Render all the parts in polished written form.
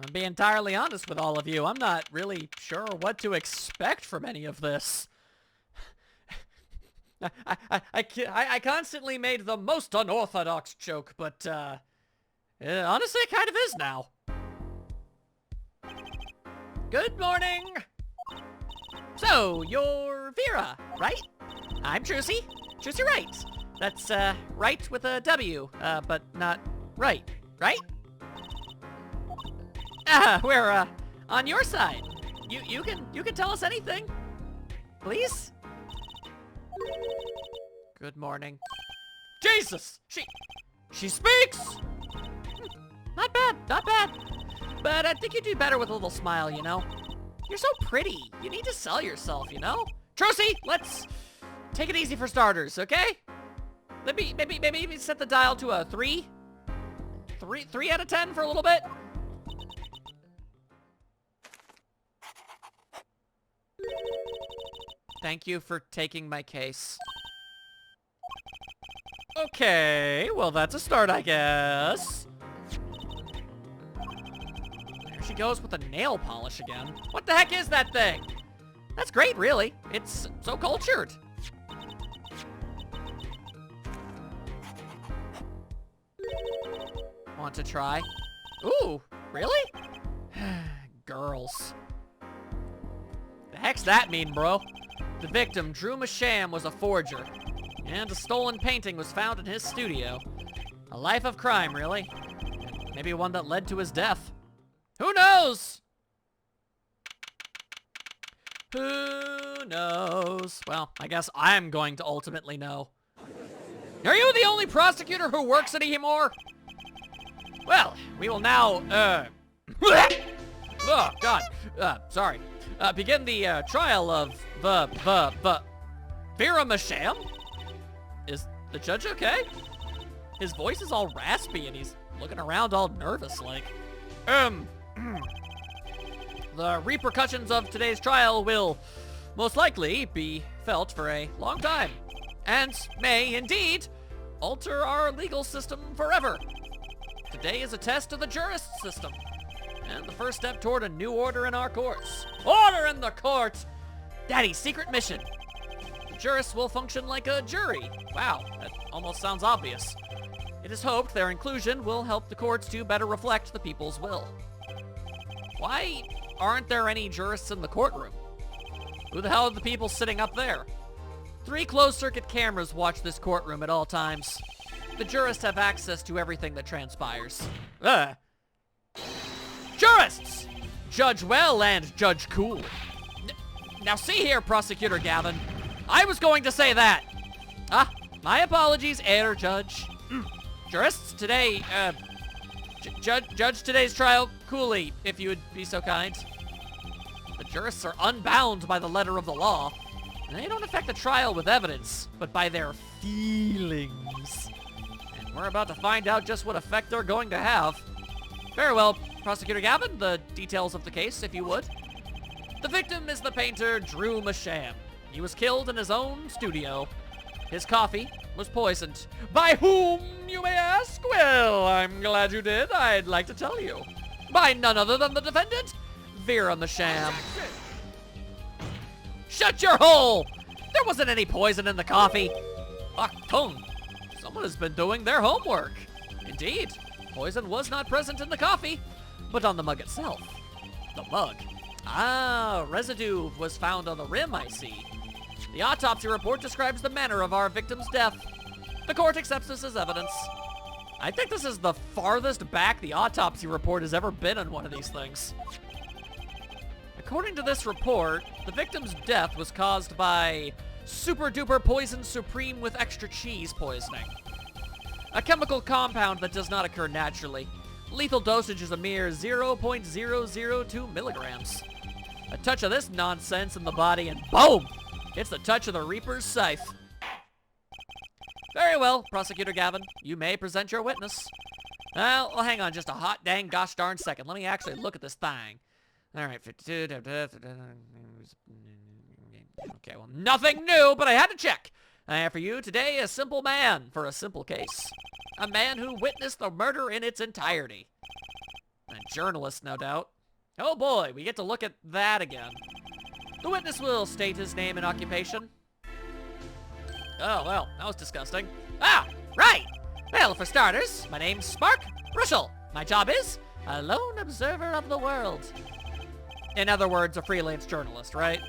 I'll be entirely honest with all of you. I'm not really sure what to expect from any of this. I constantly made the most unorthodox joke, but, honestly, it kind of is now. Good morning! So, you're Vera, right? I'm Trucy. Trucy Wright. That's, right with a W, but not right, right? We're, on your side. You can tell us anything. Please? Good morning. Jesus! She speaks! Not bad, not bad. But I think you do better with a little smile, you know? You're so pretty. You need to sell yourself, you know? Trucy, let's take it easy for starters, okay? Maybe set the dial to a 3? 3 out of 10 for a little bit? Thank you for taking my case. Okay, well that's a start, I guess. There she goes with the nail polish again. What the heck is that thing? That's great, really. It's so cultured. Want to try? Ooh, really? Girls. The heck's that mean, bro? The victim, Drew Masham, was a forger, and a stolen painting was found in his studio. A life of crime, really. Maybe one that led to his death. Who knows? Who knows? Well, I guess I'm going to ultimately know. Are you the only prosecutor who works anymore? Well, we will now, oh, God. Sorry. Begin the, trial of Vera Masham? Is the judge okay? His voice is all raspy and he's looking around all nervous like. The repercussions of today's trial will most likely be felt for a long time, and may indeed alter our legal system forever. Today is a test of the jurist system, and the first step toward a new order in our courts. Order in the court! Daddy's secret mission. The jurists will function like a jury. Wow, that almost sounds obvious. It is hoped their inclusion will help the courts to better reflect the people's will. Why aren't there any jurists in the courtroom? Who the hell are the people sitting up there? 3 closed-circuit cameras watch this courtroom at all times. The jurists have access to everything that transpires. Jurists! Judge well and judge cool. Now see here, Prosecutor Gavin. I was going to say that. My apologies, Judge. Jurists, today, judge today's trial coolly, if you would be so kind. The jurists are unbound by the letter of the law. And they don't affect the trial with evidence, but by their feelings. And we're about to find out just what effect they're going to have. Very well, Prosecutor Gavin, the details of the case, if you would. The victim is the painter Drew Masham. He was killed in his own studio. His coffee was poisoned. By whom, you may ask? Well, I'm glad you did. I'd like to tell you. By none other than the defendant, Vera Masham. Shut your hole! There wasn't any poison in the coffee. Achtung! Someone has been doing their homework. Indeed, poison was not present in the coffee, but on the mug itself. The mug. Residue was found on the rim, I see. The autopsy report describes the manner of our victim's death. The court accepts this as evidence. I think this is the farthest back the autopsy report has ever been on one of these things. According to this report, the victim's death was caused by super duper poison supreme with extra cheese poisoning. A chemical compound that does not occur naturally. Lethal dosage is a mere 0.002 milligrams. A touch of this nonsense in the body and boom! It's the touch of the Reaper's scythe. Very well, Prosecutor Gavin. You may present your witness. Well, hang on just a hot dang gosh darn second. Let me actually look at this thing. Alright, 52... Okay, well, nothing new, but I had to check. I have for you today a simple man for a simple case. A man who witnessed the murder in its entirety. A journalist, no doubt. Oh boy, we get to look at that again. The witness will state his name and occupation. Oh, well, that was disgusting. Ah, right! Well, for starters, my name's Mark Russell. My job is a lone observer of the world. In other words, a freelance journalist, right?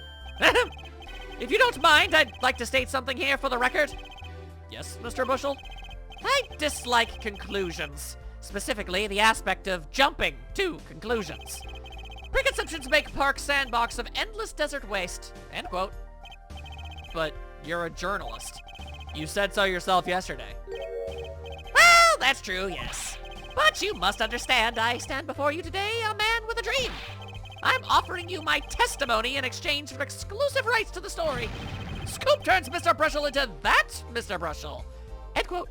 If you don't mind, I'd like to state something here for the record. Yes, Mr. Bushel? I dislike conclusions, specifically the aspect of jumping to conclusions. Preconceptions make Park sandbox of endless desert waste. End quote. But you're a journalist. You said so yourself yesterday. Well, that's true, yes. But you must understand I stand before you today a man with a dream. I'm offering you my testimony in exchange for exclusive rights to the story. Scoop turns Mr. Brushel into that Mr. Brushel. End quote.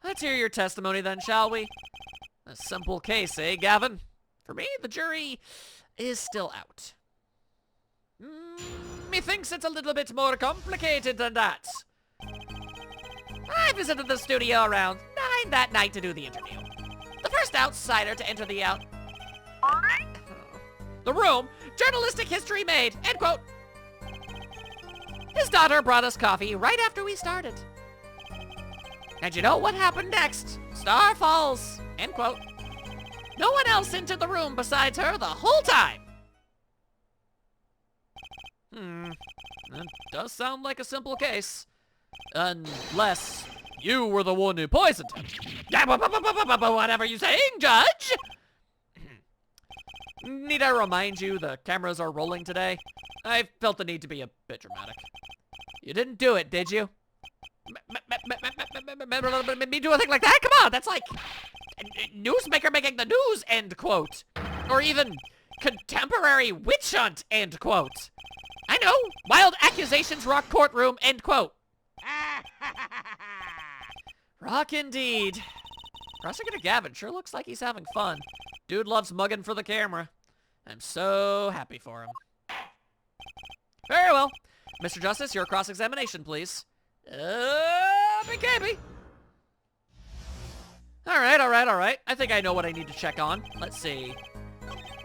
Let's hear your testimony then, shall we? A simple case, eh, Gavin? For me, the jury is still out. Methinks it's a little bit more complicated than that. I visited the studio around 9 that night to do the interview. The first outsider to enter the room, journalistic history made, end quote. His daughter brought us coffee right after we started. And you know what happened next? Star falls, end quote. No one else entered the room besides her the whole time. That does sound like a simple case. Unless you were the one who poisoned him. Whatever you saying, Judge? Need I remind you the cameras are rolling today? I felt the need to be a bit dramatic. You didn't do it, did you? Me do a thing like that? Come on, that's like newsmaker making the news, end quote. Or even contemporary witch hunt, end quote. I know, wild accusations rock courtroom, end quote. Rock indeed. Prosecutor Gavin sure looks like he's having fun. Dude loves mugging for the camera. I'm so happy for him. Very well. Mr. Justice, your cross-examination, please. BKB. Alright. I think I know what I need to check on. Let's see.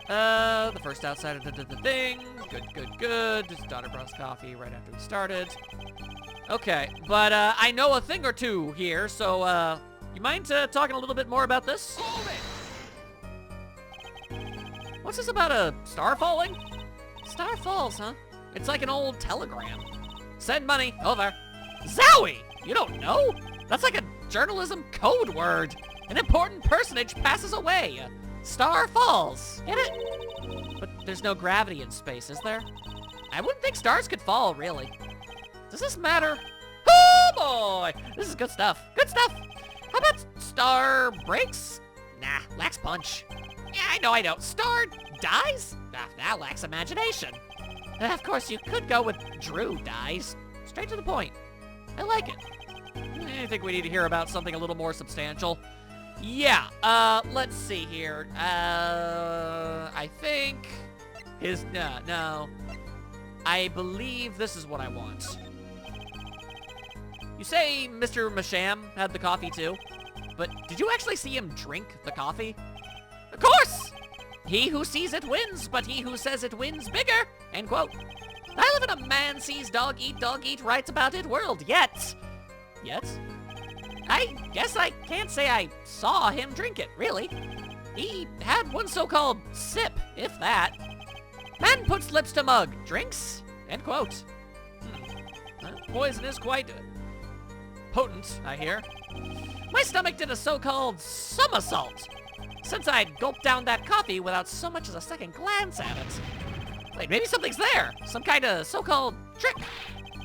The first outsider did the thing. Good. His daughter brought us coffee right after we started. Okay, but I know a thing or two here, so you mind talking a little bit more about this? What's this about a star falling? Star falls, huh? It's like an old telegram. Send money, over. Zowie! You don't know? That's like a journalism code word. An important personage passes away. Star falls. Get it? But there's no gravity in space, is there? I wouldn't think stars could fall, really. Does this matter? Oh boy! This is good stuff. Good stuff. How about star breaks? Nah, lacks punch. Yeah, I know. Star dies? That lacks imagination. Of course, you could go with Drew dies. Straight to the point. I like it. I think we need to hear about something a little more substantial. Yeah, let's see here. I think no. I believe this is what I want. You say Mr. Masham had the coffee too, but did you actually see him drink the coffee? Of course! He who sees it wins, but he who says it wins bigger, end quote. I live in a man sees dog eat, writes about it world, yet? I guess I can't say I saw him drink it, really. He had one so-called sip, if that. Man puts lips to mug, drinks, end quote. That poison is quite potent, I hear. My stomach did a so-called somersault, since I'd gulped down that coffee without so much as a second glance at it. Wait, maybe something's there. Some kind of so-called trick.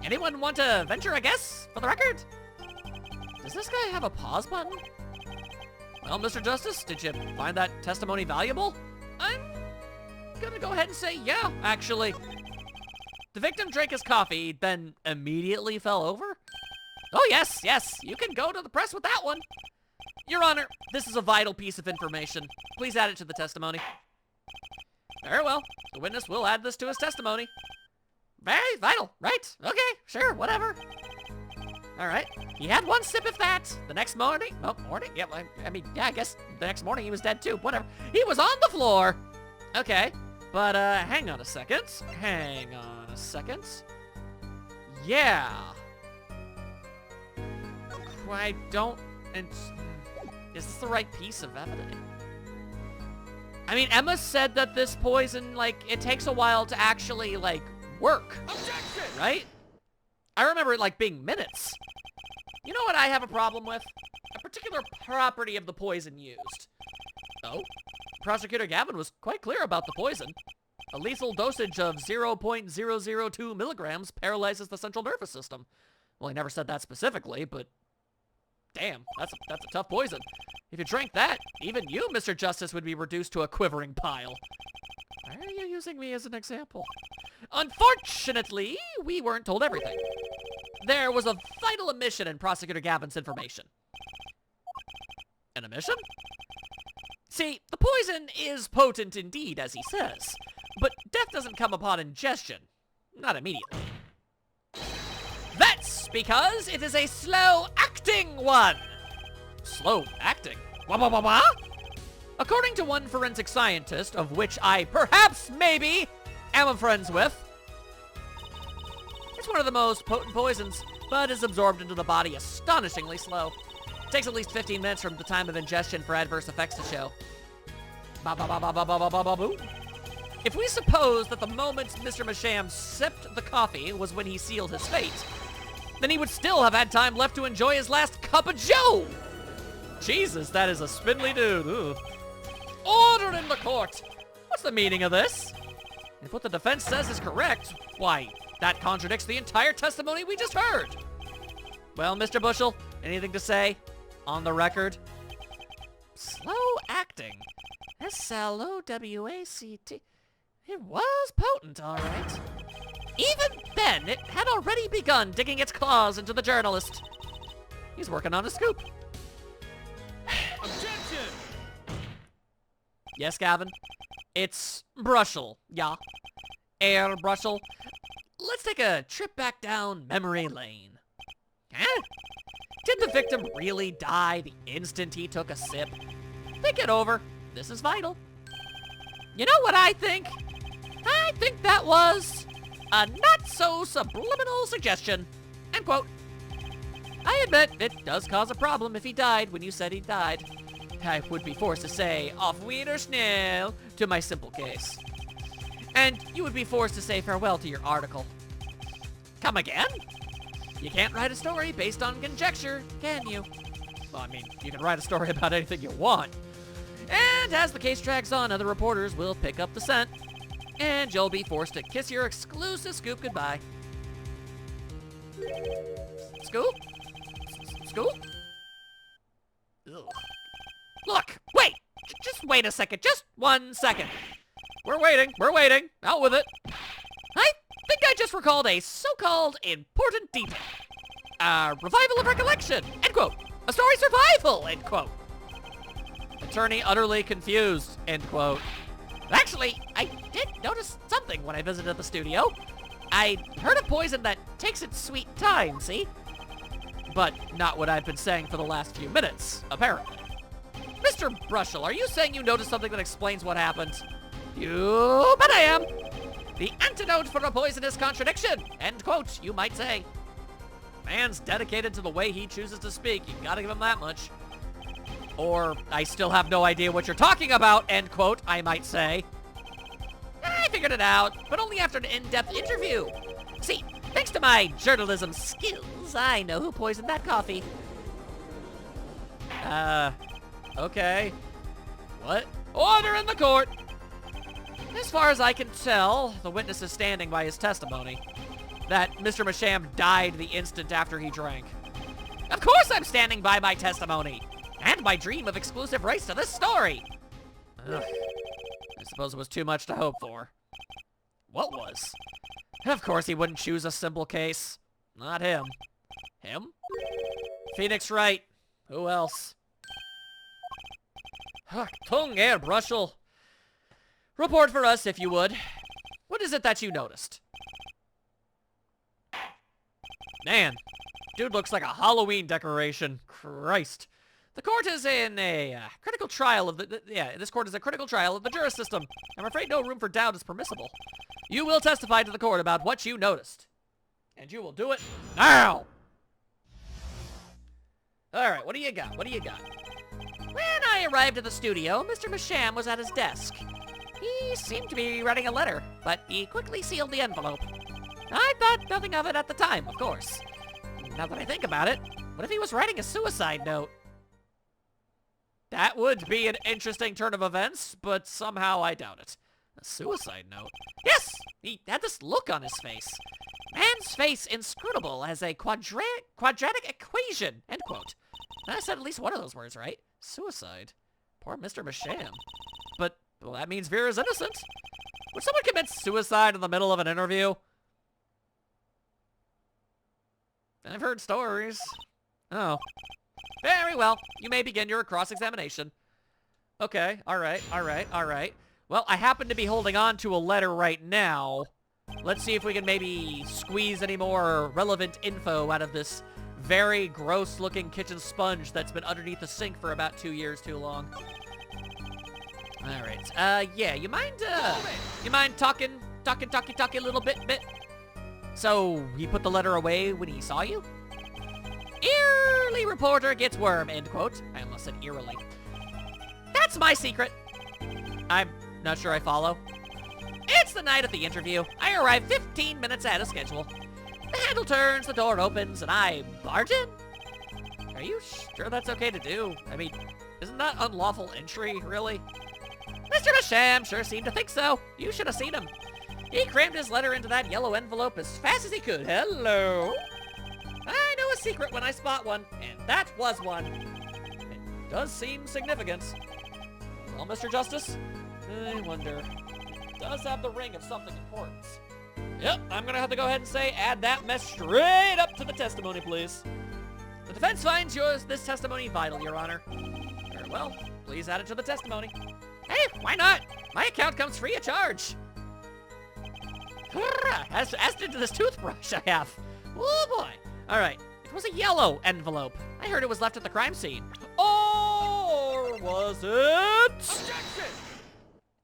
Anyone want to venture a guess, for the record? Does this guy have a pause button? Well, Mr. Justice, did you find that testimony valuable? I'm gonna go ahead and say yeah, actually. The victim drank his coffee, then immediately fell over? Oh, yes, you can go to the press with that one. Your Honor, this is a vital piece of information. Please add it to the testimony. Very well. The witness will add this to his testimony. Very vital, right? Okay, sure, whatever. All right. He had one sip of that. The next morning, yeah, I mean, yeah, I guess the next morning he was dead too. Whatever. He was on the floor. Okay. But, hang on a second. Yeah. I don't... Is this the right piece of evidence? I mean, Emma said that this poison, like, it takes a while to actually, like, work. Objection! Right? I remember it, like, being minutes. You know what I have a problem with? A particular property of the poison used. Oh? Prosecutor Gavin was quite clear about the poison. A lethal dosage of 0.002 milligrams paralyzes the central nervous system. Well, he never said that specifically, but... Damn, that's a tough poison. If you drank that, even you, Mr. Justice, would be reduced to a quivering pile. Why are you using me as an example? Unfortunately, we weren't told everything. There was a vital omission in Prosecutor Gavin's information. An omission? See, the poison is potent indeed, as he says, but death doesn't come upon ingestion. Not immediately. That's because it is a slow-acting one. Slow acting? Wah? According to one forensic scientist, of which I perhaps, maybe, am friends with, it's one of the most potent poisons, but is absorbed into the body astonishingly slow. It takes at least 15 minutes from the time of ingestion for adverse effects to show. Ba-ba-ba-ba-ba-ba-ba-ba-boo. If we suppose that the moment Mr. Masham sipped the coffee was when he sealed his fate, then he would still have had time left to enjoy his last cup of joe! Jesus, that is a spindly dude. Ooh. Order in the court! What's the meaning of this? If what the defense says is correct, why, that contradicts the entire testimony we just heard. Well, Mr. Bushel, anything to say? On the record? Slow acting. S-L-O-W-A-C-T. It was potent, all right. Even then, it had already begun digging its claws into the journalist. He's working on a scoop. Objection! Yes, Gavin? It's Brushel, yeah. Air Brushel. Let's take a trip back down memory lane. Huh? Did the victim really die the instant he took a sip? Think it over. This is vital. You know what I think? I think that was a not-so-subliminal suggestion. End quote. I admit, it does cause a problem if he died when you said he died. I would be forced to say, auf Wiedersehen, to my simple case. And you would be forced to say farewell to your article. Come again? You can't write a story based on conjecture, can you? Well, I mean, you can write a story about anything you want. And as the case drags on, other reporters will pick up the scent, and you'll be forced to kiss your exclusive scoop goodbye. Scoop? Scoop? Ugh. Look, wait! Just wait a second, just 1 second. We're waiting, out with it. I think I just recalled a so-called important detail. A revival of recollection, end quote. A story survival, end quote. Attorney utterly confused, end quote. Actually, I did notice something when I visited the studio. I heard a poison that takes its sweet time, see? But not what I've been saying for the last few minutes, apparently. Mr. Brushel, are you saying you noticed something that explains what happened? You bet I am. The antidote for a poisonous contradiction, end quote, you might say. Man's dedicated to the way he chooses to speak. You gotta give him that much. Or, I still have no idea what you're talking about, end quote, I might say. I figured it out, but only after an in-depth interview. See, thanks to my journalism skills, I know who poisoned that coffee. Okay. What? Order in the court! As far as I can tell, the witness is standing by his testimony. That Mr. Masham died the instant after he drank. Of course I'm standing by my testimony! And my dream of exclusive rights to this story! Ugh. I suppose it was too much to hope for. What was? Of course he wouldn't choose a simple case. Not him. Him? Phoenix Wright. Who else? Tongue air, Brushel. Report for us, if you would. What is it that you noticed? Man, Dude looks like a Halloween decoration. Christ. The court is in a critical trial of this court is a critical trial of the juris system. I'm afraid no room for doubt is permissible. You will testify to the court about what you noticed. And you will do it now! Alright, what do you got? What do you got? When I arrived at the studio, Mr. Masham was at his desk. He seemed to be writing a letter, but he quickly sealed the envelope. I thought nothing of it at the time, of course. Now that I think about it, what if he was writing a suicide note? That would be an interesting turn of events, but somehow I doubt it. A suicide note? Yes! He had this look on his face. Man's face inscrutable as a quadratic equation, end quote. I said at least one of those words right. Suicide. Poor Mr. Masham. But, well, that means Vera's innocent. Would someone commit suicide in the middle of an interview? I've heard stories. Oh. Very well. You may begin your cross-examination. Okay, alright. Well, I happen to be holding on to a letter right now. Let's see if we can maybe squeeze any more relevant info out of this very gross-looking kitchen sponge that's been underneath the sink for about 2 years too long. Alright, yeah, you mind talking a little bit? So, he put the letter away when he saw you? Eerily reporter gets worm, end quote. I almost said eerily. That's my secret. I'm not sure I follow. It's the night of the interview. I arrive 15 minutes ahead of schedule. The handle turns, the door opens, and I barge in. Are you sure that's okay to do? I mean, isn't that unlawful entry, really? Mr. Masham sure seemed to think so. You should have seen him. He crammed his letter into that yellow envelope as fast as he could. Hello. I know a secret when I spot one, and that was one. It does seem significant. Well, Mr. Justice, I wonder. It does have the ring of something important. Yep, I'm gonna have to go ahead and say, add that mess straight up to the testimony, please. The defense finds this testimony vital, Your Honor. Very well, please add it to the testimony. Hey, why not? My account comes free of charge. As to this toothbrush I have. Oh boy. All right, it was a yellow envelope. I heard it was left at the crime scene. Or was it? Objection!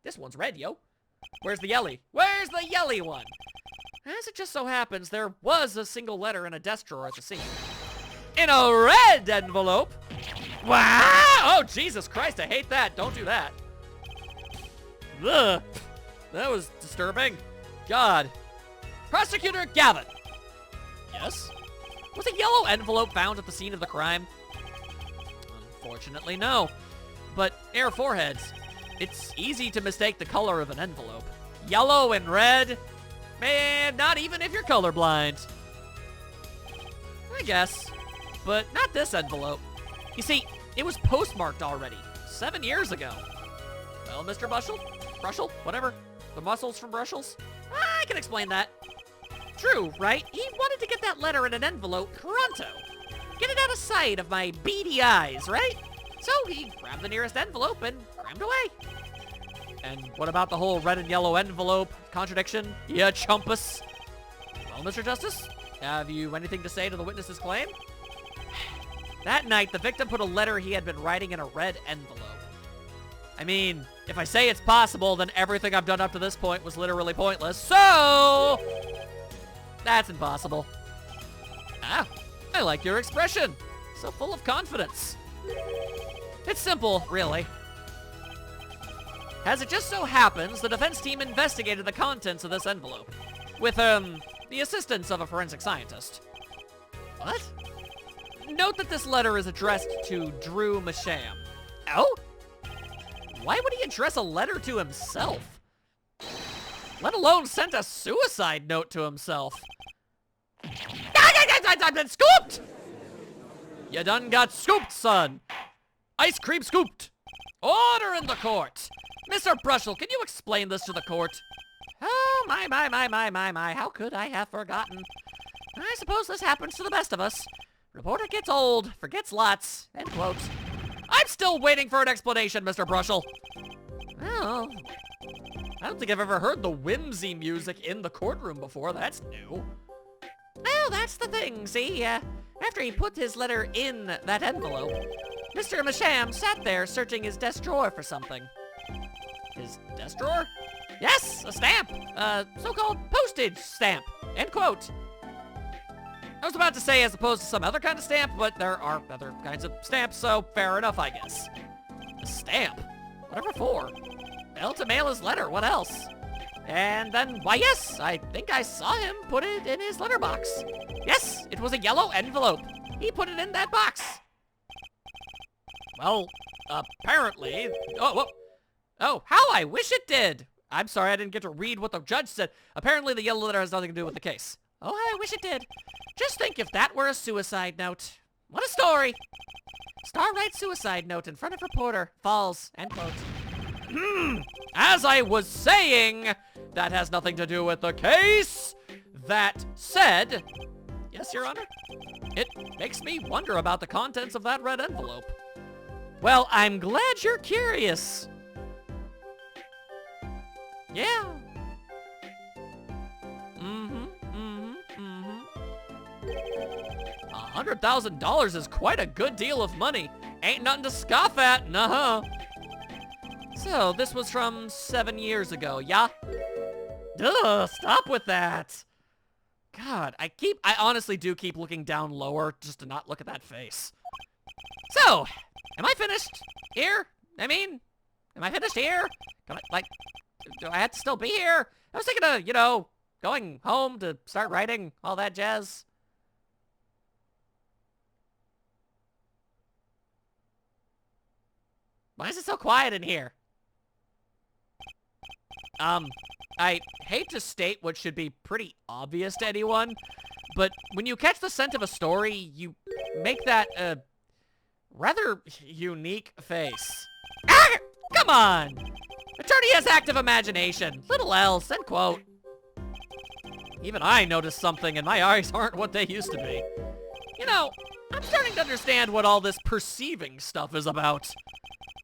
This one's red, yo. Where's the yelly? Where's the yelly one? As it just so happens, there was a single letter in a desk drawer at the scene. In a red envelope? Wow! Oh, Jesus Christ, I hate that. Don't do that. Ugh. That was disturbing. God. Prosecutor Gavin. Yes? Was a yellow envelope found at the scene of the crime? Unfortunately, no. But, Air Foreheads, it's easy to mistake the color of an envelope. Yellow and red? Man, not even if you're colorblind. I guess. But not this envelope. You see, it was postmarked already, 7 years ago. Well, Mr. Brushel, whatever. The muscles from Brushels? I can explain that. True, right? He wanted to get that letter in an envelope pronto. Get it out of sight of my beady eyes, right? So he grabbed the nearest envelope and crammed away. And what about the whole red and yellow envelope contradiction? Yeah, chumpus. Well, Mr. Justice, have you anything to say to the witness's claim? That night, the victim put a letter he had been writing in a red envelope. I mean, if I say it's possible, then everything I've done up to this point was literally pointless. So, that's impossible. Ah, I like your expression. So full of confidence. It's simple, really. As it just so happens, the defense team investigated the contents of this envelope with, the assistance of a forensic scientist. What? Note that this letter is addressed to Drew Masham. Oh? Why would he address a letter to himself? Let alone send a suicide note to himself. I've been scooped! You done got scooped, son. Ice cream scooped. Order in the court. Mr. Brushel, can you explain this to the court? Oh, my. How could I have forgotten? I suppose this happens to the best of us. Reporter gets old, forgets lots, end quote. I'm still waiting for an explanation, Mr. Brushel. Well, I don't think I've ever heard the whimsy music in the courtroom before. That's new. Well, that's the thing, see? After he put his letter in that envelope, Mr. Masham sat there searching his desk drawer for something. His desk drawer? Yes, a stamp. So-called postage stamp. End quote. I was about to say as opposed to some other kind of stamp, but there are other kinds of stamps, so fair enough, I guess. A stamp? Whatever for? Well, to mail his letter, what else? And then, why yes, I think I saw him put it in his letterbox. Yes, it was a yellow envelope. He put it in that box. Well, apparently... Oh, how I wish it did. I'm sorry, I didn't get to read what the judge said. Apparently the yellow letter has nothing to do with the case. Oh, I wish it did. Just think if that were a suicide note. What a story. Star writes suicide note in front of reporter. Falls. End quote. As I was saying, that has nothing to do with the case. That said, yes, Your Honor, it makes me wonder about the contents of that red envelope. Well, I'm glad you're curious. Yeah. $100,000 is quite a good deal of money. Ain't nothing to scoff at, nuh-huh. So, this was from 7 years ago, yeah? Duh, stop with that. God, I honestly do keep looking down lower just to not look at that face. So, am I finished here? I mean, am I finished here? Can I, do I have to still be here? I was thinking of, you know, going home to start writing all that jazz. Why is it so quiet in here? I hate to state what should be pretty obvious to anyone, but when you catch the scent of a story, you make that, rather unique face. Ah! Come on! Attorney has active imagination. Little else, end quote. Even I noticed something, and my eyes aren't what they used to be. You know, I'm starting to understand what all this perceiving stuff is about.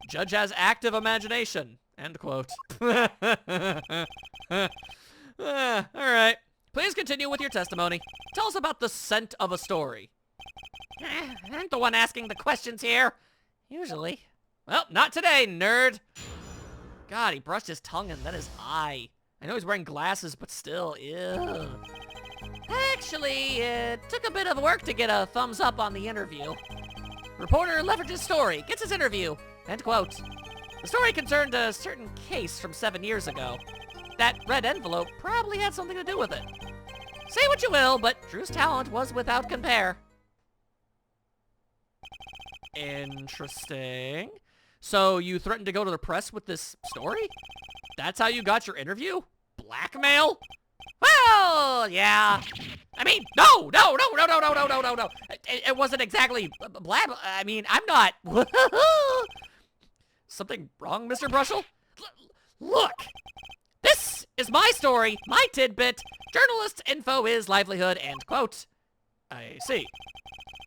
Judge has active imagination. End quote. Alright. Please continue with your testimony. Tell us about the scent of a story. I'm the one asking the questions here. Usually. Well, not today, nerd. God, he brushed his tongue and then his eye. I know he's wearing glasses, but still, ew. Actually, it took a bit of work to get a thumbs up on the interview. Reporter leverages story, gets his interview. End quote. The story concerned a certain case from 7 years ago. That red envelope probably had something to do with it. Say what you will, but Drew's talent was without compare. Interesting. So you threatened to go to the press with this story? That's how you got your interview? Blackmail? Well, yeah. I mean, no. It wasn't exactly blab. I mean, I'm not. Something wrong, Mr. Brushel? Look, this is my story, my tidbit. Journalist's info is livelihood, end quote. I see.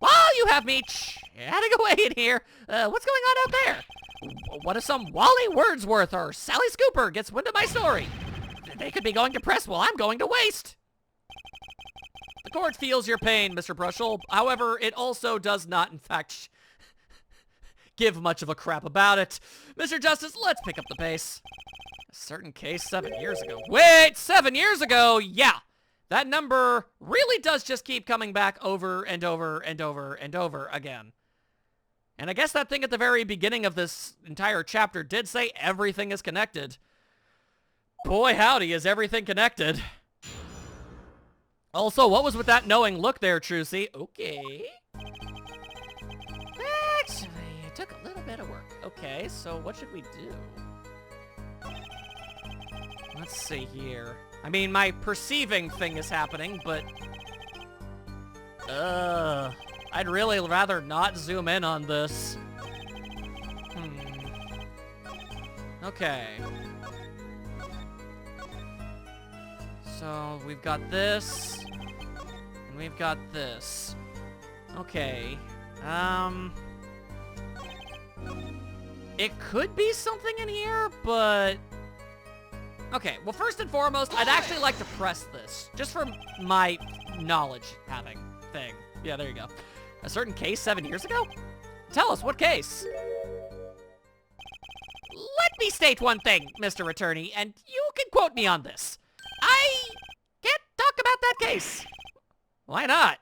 While you have me chatting away in here, what's going on out there? What if some Wally Wordsworth or Sally Scooper gets wind of my story? They could be going to press while I'm going to waste. The court feels your pain, Mr. Brushel. However, it also does not, in fact, give much of a crap about it. Mr. Justice, let's pick up the pace. A certain case 7 years ago. Wait, 7 years ago? Yeah. That number really does just keep coming back over and over and over and over again. And I guess that thing at the very beginning of this entire chapter did say everything is connected. Boy, howdy, is everything connected. Also, what was with that knowing look there, Trucy? Okay. Actually, it took a little bit of work. Okay, so what should we do? Let's see here. I mean, my perceiving thing is happening, but... I'd really rather not zoom in on this. Okay. So, we've got this. And we've got this. Okay. It could be something in here, but... Okay, well, first and foremost, I'd actually like to press this. Just for my knowledge having thing. Yeah, there you go. A certain case 7 years ago? Tell us, what case? Let me state one thing, Mr. Attorney, and you can quote me on this. I can't talk about that case. Why not?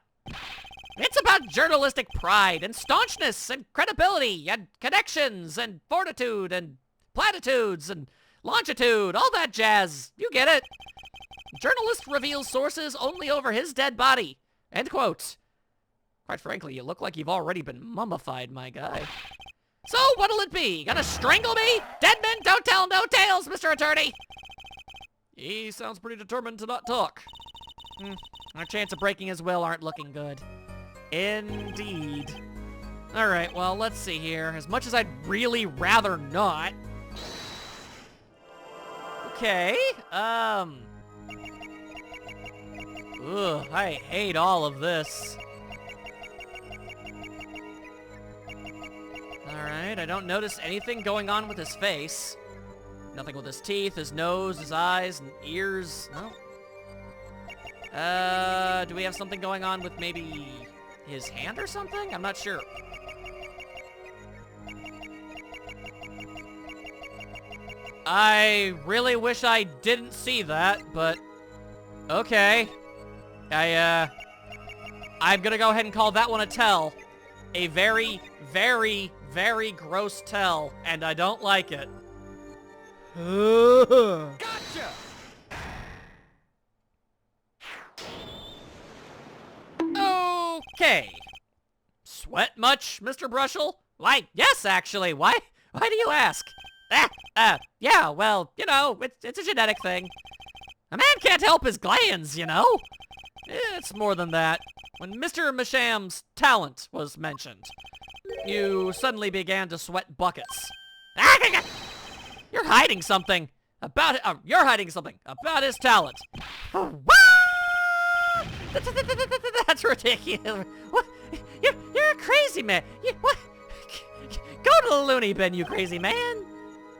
It's about journalistic pride and staunchness and credibility and connections and fortitude and platitudes and longitude, all that jazz. You get it. Journalist reveals sources only over his dead body. End quote. Quite frankly, you look like you've already been mummified, my guy. So, what'll it be? Gonna strangle me? Dead men don't tell no tales, Mr. Attorney! He sounds pretty determined to not talk. Our chance of breaking his will aren't looking good. Indeed. Alright, well, let's see here. As much as I'd really rather not. Okay, Ugh, I hate all of this. Alright, I don't notice anything going on with his face. Nothing with his teeth, his nose, his eyes, and ears. No. Do we have something going on with maybe his hand or something? I'm not sure. I really wish I didn't see that, but okay. I'm gonna go ahead and call that one a tell. A very, very, very gross tell, and I don't like it. Gotcha! Okay. Sweat much, Mr. Brushel? Why, yes, actually. Why do you ask? Yeah, well, you know, it's a genetic thing. A man can't help his glands, you know? It's more than that. When Mr. Masham's talent was mentioned, you suddenly began to sweat buckets. You're hiding something about it. You're hiding something about his talent. That's ridiculous. What? You're a crazy man. What? Go to the loony bin, you crazy man.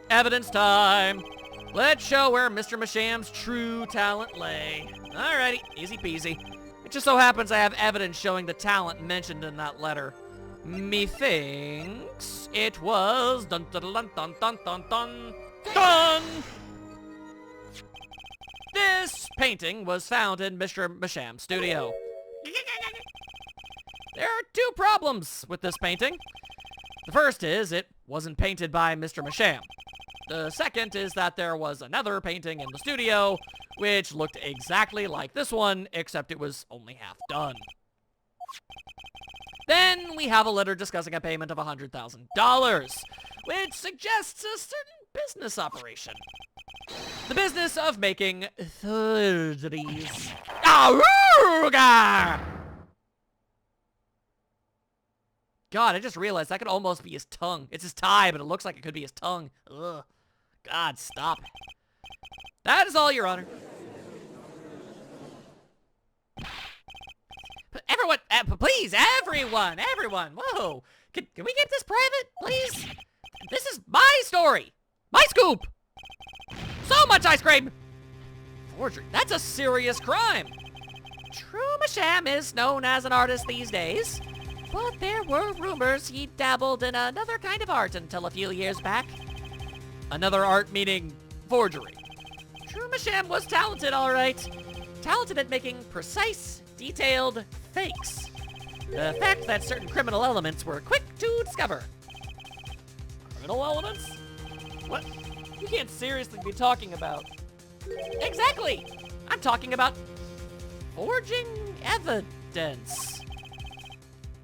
Evidence time. Let's show where Mr. Masham's true talent lay. Alrighty, easy peasy. It just so happens I have evidence showing the talent mentioned in that letter. Methinks it was dun dun dun dun dun dun dun dun. This painting was found in Mr. Masham's studio. There are two problems with this painting. The first is it wasn't painted by Mr. Masham. The second is that there was another painting in the studio which looked exactly like this one, except it was only half done. Then we have a letter discussing a payment of $100,000, which suggests a certain business operation. The business of making forgeries. Auga! God, I just realized that could almost be his tongue. It's his tie, but it looks like it could be his tongue. Ugh. God, stop. That is all, Your Honor. Everyone, please, everyone. Whoa. Can we keep this private, please? This is my story. My scoop. So much ice cream. Forgery. That's a serious crime. True Masham is known as an artist these days, but there were rumors he dabbled in another kind of art until a few years back. Another art meaning forgery. True Masham was talented, all right. Talented at making precise, detailed fakes. The fact that certain criminal elements were quick to discover. Criminal elements? What? You can't seriously be talking about... Exactly! I'm talking about forging evidence.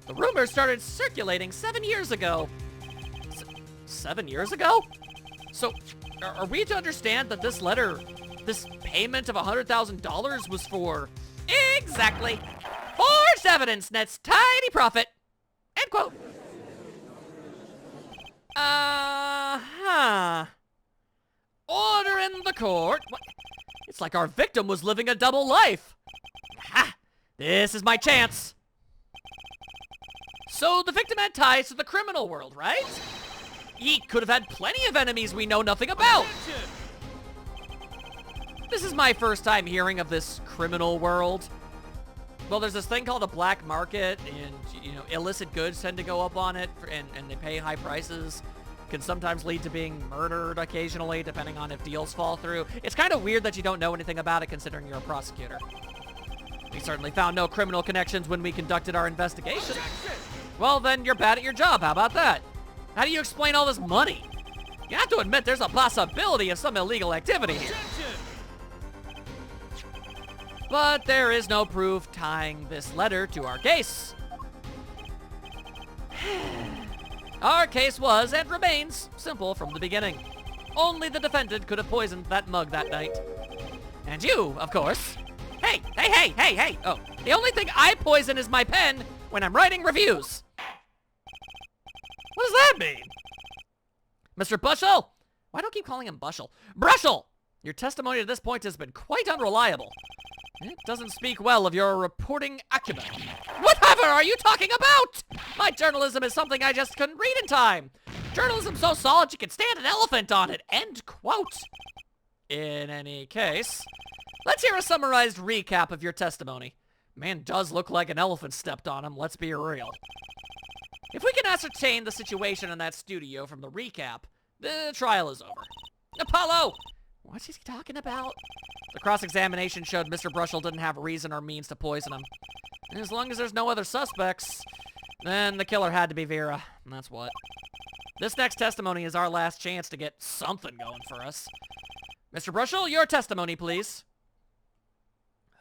The rumors started circulating 7 years ago. 7 years ago? So, are we to understand that this letter, this payment of $100,000 was for... Exactly! Forged evidence nets tiny profit! End quote. Order in the court. What? It's like our victim was living a double life. Ha! This is my chance. So the victim had ties to the criminal world, right? He could have had plenty of enemies we know nothing about. This is my first time hearing of this criminal world. Well, there's this thing called a black market, and, you know, illicit goods tend to go up on it, and they pay high prices. Can sometimes lead to being murdered occasionally, depending on if deals fall through. It's kind of weird that you don't know anything about it, considering you're a prosecutor. We certainly found no criminal connections when we conducted our investigation. Well, then you're bad at your job. How about that? How do you explain all this money? You have to admit there's a possibility of some illegal activity here. But there is no proof tying this letter to our case. Our case was, and remains, simple from the beginning. Only the defendant could have poisoned that mug that night. And you, of course. Hey! Oh, the only thing I poison is my pen when I'm writing reviews. What does that mean? Mr. Bushell? Why do I keep calling him Bushell? Brushell! Your testimony at this point has been quite unreliable. It doesn't speak well of your reporting acumen. Whatever are you talking about? My journalism is something I just couldn't read in time. Journalism's so solid you can stand an elephant on it. End quote. In any case, let's hear a summarized recap of your testimony. Man does look like an elephant stepped on him, let's be real. If we can ascertain the situation in that studio from the recap, the trial is over. Apollo! What's he talking about? The cross-examination showed Mr. Brushell didn't have a reason or means to poison him. And as long as there's no other suspects, then the killer had to be Vera, and that's what. This next testimony is our last chance to get something going for us. Mr. Brushell, your testimony, please.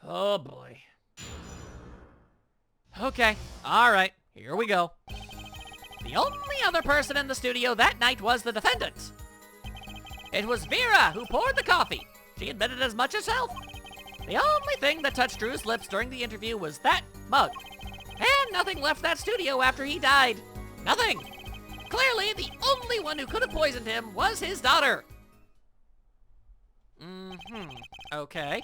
Oh, boy. Okay, alright, here we go. The only other person in the studio that night was the defendant. It was Vera who poured the coffee. She admitted as much herself. The only thing that touched Drew's lips during the interview was that mug. And nothing left that studio after he died. Nothing. Clearly, the only one who could have poisoned him was his daughter. Okay.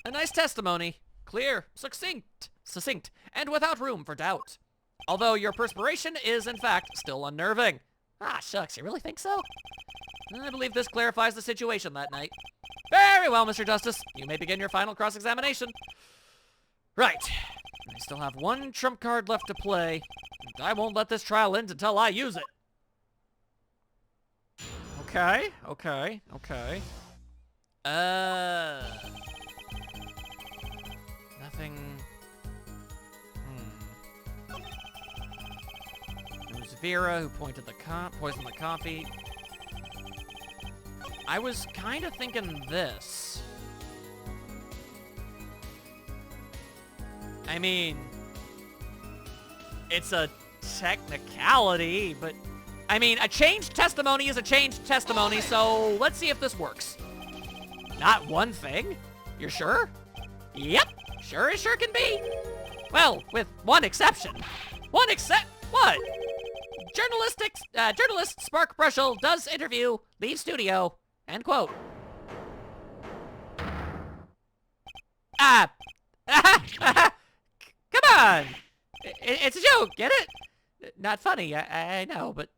A nice testimony. Clear, succinct, and without room for doubt. Although your perspiration is, in fact, still unnerving. Ah, shucks, you really think so? I believe this clarifies the situation that night. Very well, Mr. Justice. You may begin your final cross-examination. Right. I still have one trump card left to play, and I won't let this trial end until I use it. Okay. Nothing... It was Vera who poisoned the coffee. I was kind of thinking this. I mean, it's a technicality, but I mean, a changed testimony is a changed testimony, so let's see if this works. Not one thing? You're sure? Yep, sure as sure can be. Well, with one exception. What? Journalist Spark Brushell does interview, leave studio, end quote. Come on! It's a joke, get it? Not funny, I know, but...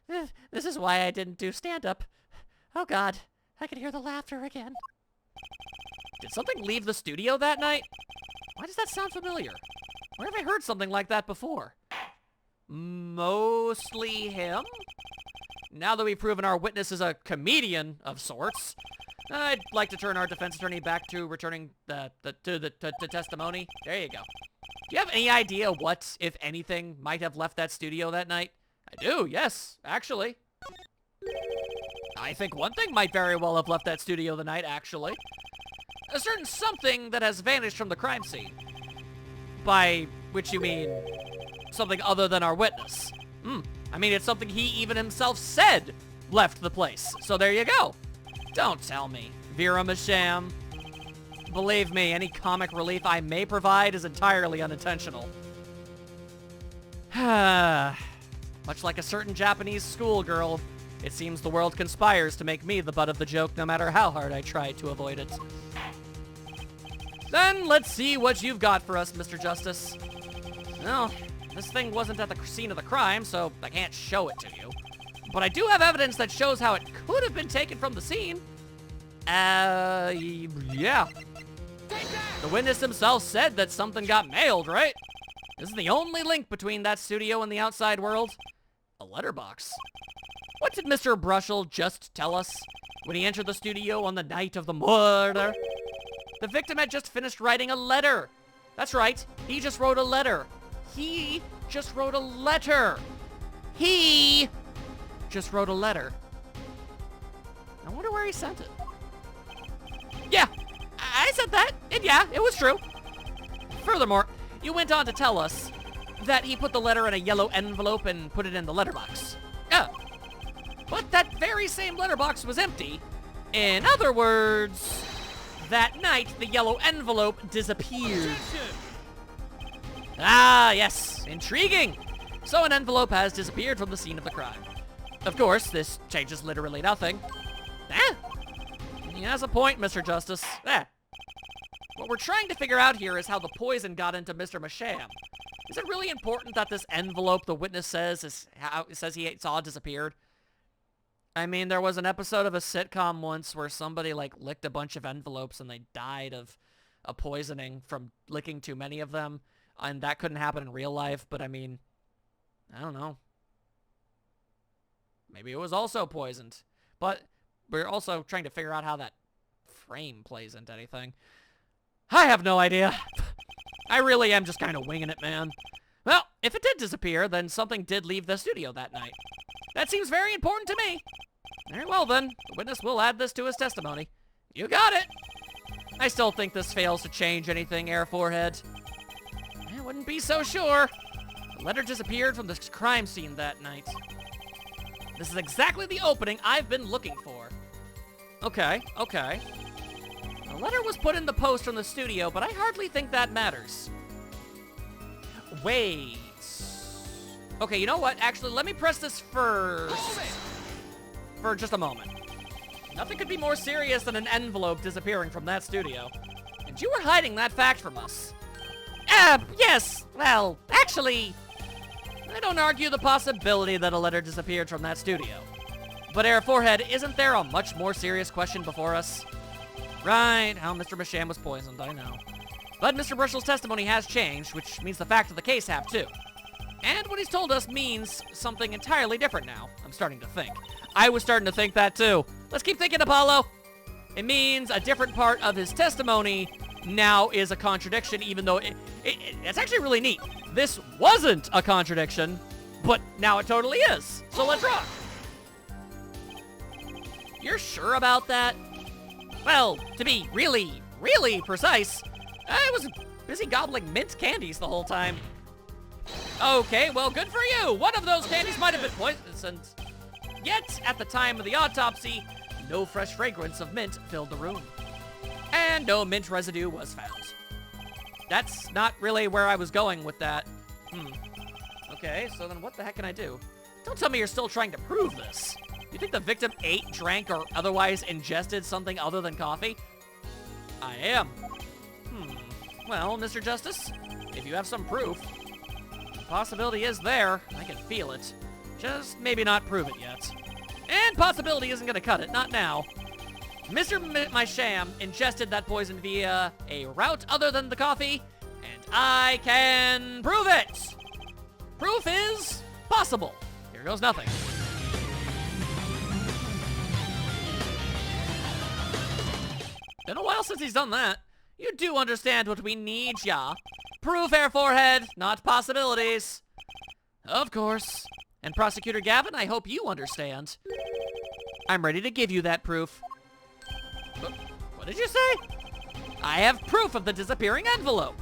This is why I didn't do stand-up. Oh god, I can hear the laughter again. Did something leave the studio that night? Why does that sound familiar? Where have I heard something like that before? Mostly him? Now that we've proven our witness is a comedian of sorts, I'd like to turn our defense attorney back to returning the testimony. There you go. Do you have any idea what, if anything, might have left that studio that night? I do, yes, actually. I think one thing might very well have left that studio the night, actually. A certain something that has vanished from the crime scene. By which you mean something other than our witness. I mean, it's something he even himself said left the place. So there you go. Don't tell me. Vera Masham. Believe me, any comic relief I may provide is entirely unintentional. Much like a certain Japanese schoolgirl, it seems the world conspires to make me the butt of the joke no matter how hard I try to avoid it. Then let's see what you've got for us, Mr. Justice. Well, this thing wasn't at the scene of the crime, so I can't show it to you. But I do have evidence that shows how it could have been taken from the scene. Yeah. Take that! The witness himself said that something got mailed, right? Isn't the only link between that studio and the outside world a letterbox? What did Mr. Brushel just tell us when he entered the studio on the night of the murder? The victim had just finished writing a letter. That's right, he just wrote a letter. He just wrote a letter. He just wrote a letter. I wonder where he sent it. Yeah, I said that, and yeah, it was true. Furthermore, you went on to tell us that he put the letter in a yellow envelope and put it in the letterbox. Yeah. But that very same letterbox was empty. In other words, that night the yellow envelope disappeared. Ah, yes. Intriguing. So an envelope has disappeared from the scene of the crime. Of course, this changes literally nothing. He has a point, Mr. Justice. What we're trying to figure out here is how the poison got into Mr. Masham. Is it really important that this envelope the witness says he saw disappeared? I mean, there was an episode of a sitcom once where somebody, like, licked a bunch of envelopes and they died of a poisoning from licking too many of them. And that couldn't happen in real life, but I mean, I don't know. Maybe it was also poisoned. But we're also trying to figure out how that frame plays into anything. I have no idea. I really am just kind of winging it, man. Well, if it did disappear, then something did leave the studio that night. That seems very important to me. Very well, then. The witness will add this to his testimony. You got it. I still think this fails to change anything, Air Forehead. I wouldn't be so sure. The letter disappeared from the crime scene that night. This is exactly the opening I've been looking for. Okay. The letter was put in the post from the studio, but I hardly think that matters. Wait. Okay, you know what? Actually, let me press this first. For just a moment. Nothing could be more serious than an envelope disappearing from that studio. And you were hiding that fact from us. Yes. Well, actually, I don't argue the possibility that a letter disappeared from that studio. But Air Forehead, isn't there a much more serious question before us? Right, how Mr. Masham was poisoned, I know. But Mr. Brushel's testimony has changed, which means the facts of the case have too. And what he's told us means something entirely different now, I'm starting to think. I was starting to think that too. Let's keep thinking, Apollo. It means a different part of his testimony now is a contradiction, even though it's actually really neat. This wasn't a contradiction, but now it totally is. So let's rock. You're sure about that? Well, to be really, really precise, I was busy gobbling mint candies the whole time. Okay, well, good for you. One of those candies might have been poisoned. Yet, at the time of the autopsy, no fresh fragrance of mint filled the room. And no mint residue was found. That's not really where I was going with that. Okay, so then what the heck can I do? Don't tell me you're still trying to prove this. You think the victim ate, drank, or otherwise ingested something other than coffee? I am. Well, Mr. Justice, if you have some proof, the possibility is there. I can feel it. Just maybe not prove it yet. And possibility isn't gonna cut it, not now. Mr. Masham ingested that poison via a route other than the coffee, and I can prove it! Proof is possible. Here goes nothing. Been a while since he's done that. You do understand what we need, yeah? Proof, Air Forehead, not possibilities. Of course. And Prosecutor Gavin, I hope you understand. I'm ready to give you that proof. What did you say? I have proof of the disappearing envelope.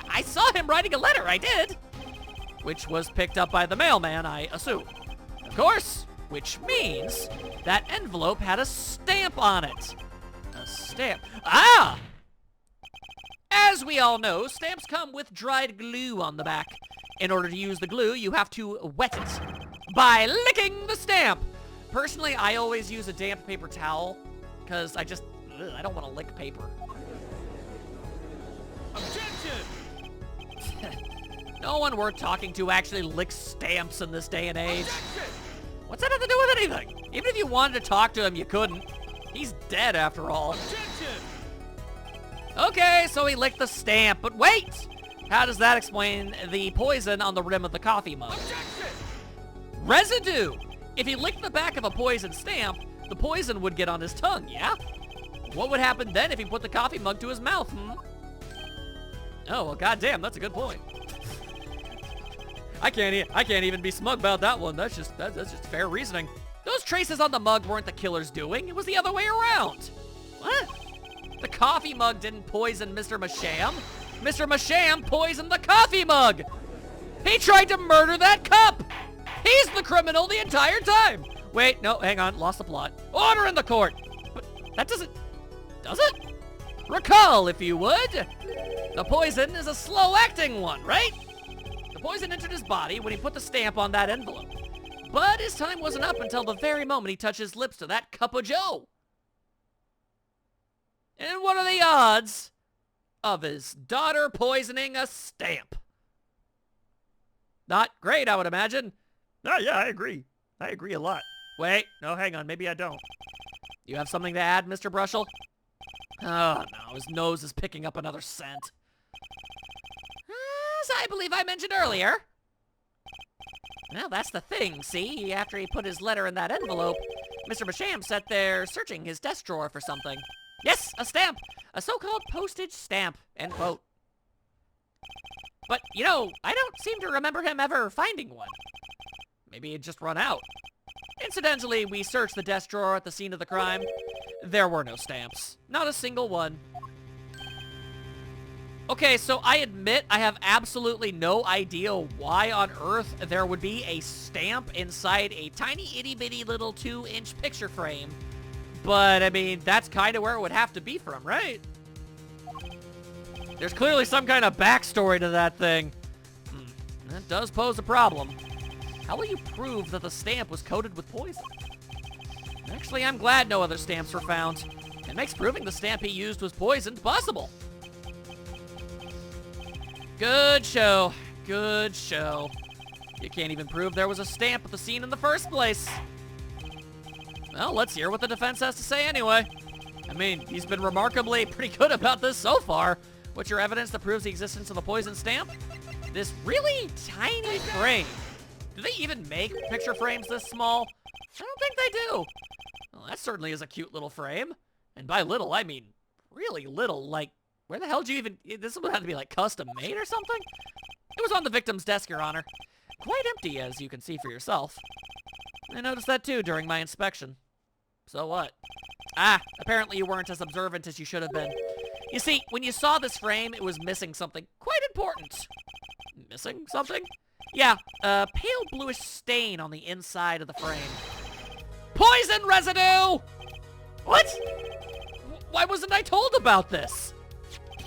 I saw him writing a letter, I did. Which was picked up by the mailman, I assume. Of course, which means that envelope had a stamp on it. A stamp. Ah! As we all know, stamps come with dried glue on the back. In order to use the glue, you have to wet it by licking the stamp. Personally, I always use a damp paper towel because I don't want to lick paper. Objection! No one worth talking to actually licks stamps in this day and age. Objection! What's that have to do with anything? Even if you wanted to talk to him, you couldn't. He's dead after all. Objection! Okay, so he licked the stamp, but wait! How does that explain the poison on the rim of the coffee mug? Residue! If he licked the back of a poison stamp, the poison would get on his tongue, yeah? What would happen then if he put the coffee mug to his mouth, Oh, well, goddamn, that's a good point. I can't even be smug about that one. That's just fair reasoning. Those traces on the mug weren't the killer's doing. It was the other way around. What? The coffee mug didn't poison Mr. Masham. Mr. Masham poisoned the coffee mug. He tried to murder that cup. He's the criminal the entire time. Wait, no, hang on, lost the plot. Order in the court. But that does it? Recall, if you would. The poison is a slow-acting one, right? The poison entered his body when he put the stamp on that envelope. But his time wasn't up until the very moment he touched his lips to that cup of joe. And what are the odds of his daughter poisoning a stamp? Not great, I would imagine. Oh, yeah, I agree. I agree a lot. Wait, no, hang on, maybe I don't. You have something to add, Mr. Brushel? Oh, no, his nose is picking up another scent. As I believe I mentioned earlier. Well, that's the thing, see? After he put his letter in that envelope, Mr. Masham sat there searching his desk drawer for something. Yes, a stamp! A so-called postage stamp, end quote. But, you know, I don't seem to remember him ever finding one. Maybe he'd just run out. Incidentally, we searched the desk drawer at the scene of the crime. There were no stamps. Not a single one. Okay, so I admit I have absolutely no idea why on earth there would be a stamp inside a tiny itty-bitty little 2-inch picture frame. But, I mean, that's kind of where it would have to be from, right? There's clearly some kind of backstory to that thing. That does pose a problem. How will you prove that the stamp was coated with poison? Actually, I'm glad no other stamps were found. It makes proving the stamp he used was poisoned possible. Good show. Good show. You can't even prove there was a stamp at the scene in the first place. Well, let's hear what the defense has to say anyway. I mean, he's been remarkably pretty good about this so far. What's your evidence that proves the existence of the poison stamp? This really tiny frame. Do they even make picture frames this small? I don't think they do. Well, that certainly is a cute little frame. And by little, I mean really little. Like, where the hell did you even... This would have to be, like, custom made or something? It was on the victim's desk, Your Honor. Quite empty, as you can see for yourself. I noticed that, too, during my inspection. So what? Apparently you weren't as observant as you should have been. You see, when you saw this frame, it was missing something quite important. Missing something? Yeah, a pale bluish stain on the inside of the frame. Poison residue! What? Why wasn't I told about this?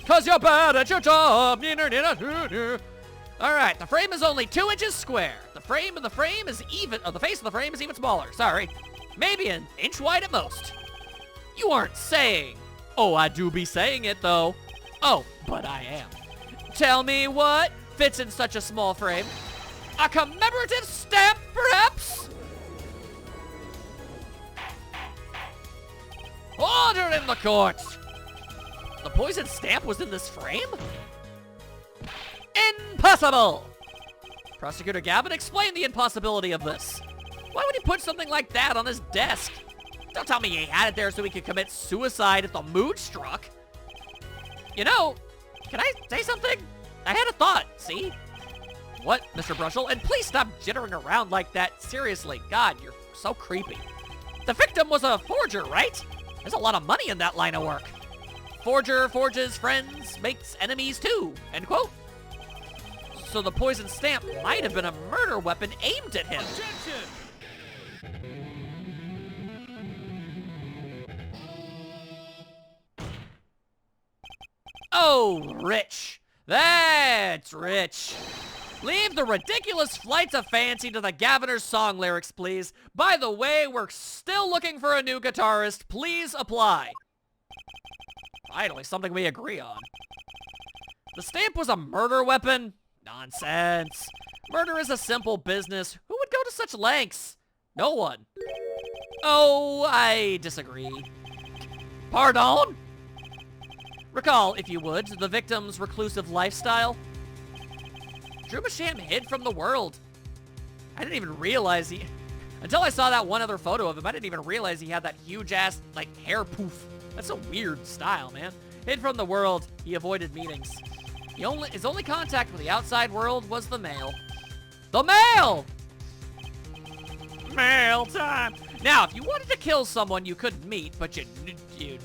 'Cause you're bad at your job. Alright, the frame is only 2 inches square. The face of the frame is even smaller, sorry. Maybe an inch wide at most. You aren't saying... Oh, I do be saying it, though. Oh, but I am. Tell me what fits in such a small frame. A commemorative stamp, perhaps? Order in the court! The poison stamp was in this frame? Impossible! Prosecutor Gavin, explain the impossibility of this. Why would he put something like that on his desk? Don't tell me he had it there so he could commit suicide if the mood struck. You know, can I say something? I had a thought, see? What, Mr. Brushel? And please stop jittering around like that. Seriously, God, you're so creepy. The victim was a forger, right? There's a lot of money in that line of work. Forger forges friends, makes enemies too, end quote. So the poison stamp might have been a murder weapon aimed at him. Objection! Oh, rich. That's rich. Leave the ridiculous flights of fancy to the Gaviner's song lyrics, please. By the way, we're still looking for a new guitarist. Please apply. Finally, something we agree on. The stamp was a murder weapon? Nonsense. Murder is a simple business. Who would go to such lengths? No one. Oh, I disagree. Pardon? Recall, if you would, the victim's reclusive lifestyle. Drew Masham hid from the world. I didn't even realize until I saw that one other photo of him, I didn't even realize he had that huge-ass, like, hair poof. That's a weird style, man. Hid from the world, he avoided meetings. His only contact with the outside world was the mail. The mail! Mail time! Now, if you wanted to kill someone you couldn't meet, but you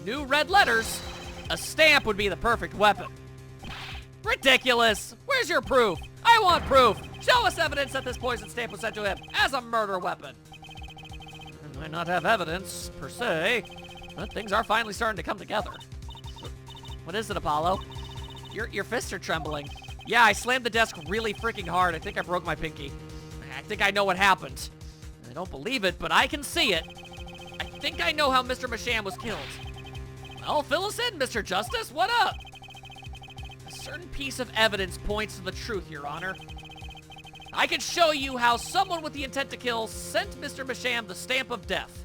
knew red letters, a stamp would be the perfect weapon. Ridiculous! Where's your proof? I want proof! Show us evidence that this poison stamp was sent to him as a murder weapon. I might not have evidence, per se, but things are finally starting to come together. What is it, Apollo? Your fists are trembling. Yeah, I slammed the desk really freaking hard. I think I broke my pinky. I think I know what happened. I don't believe it, but I can see it. I think I know how Mr. Masham was killed. Well, fill us in, Mr. Justice. What up? A certain piece of evidence points to the truth, Your Honor. I can show you how someone with the intent to kill sent Mr. Masham the stamp of death.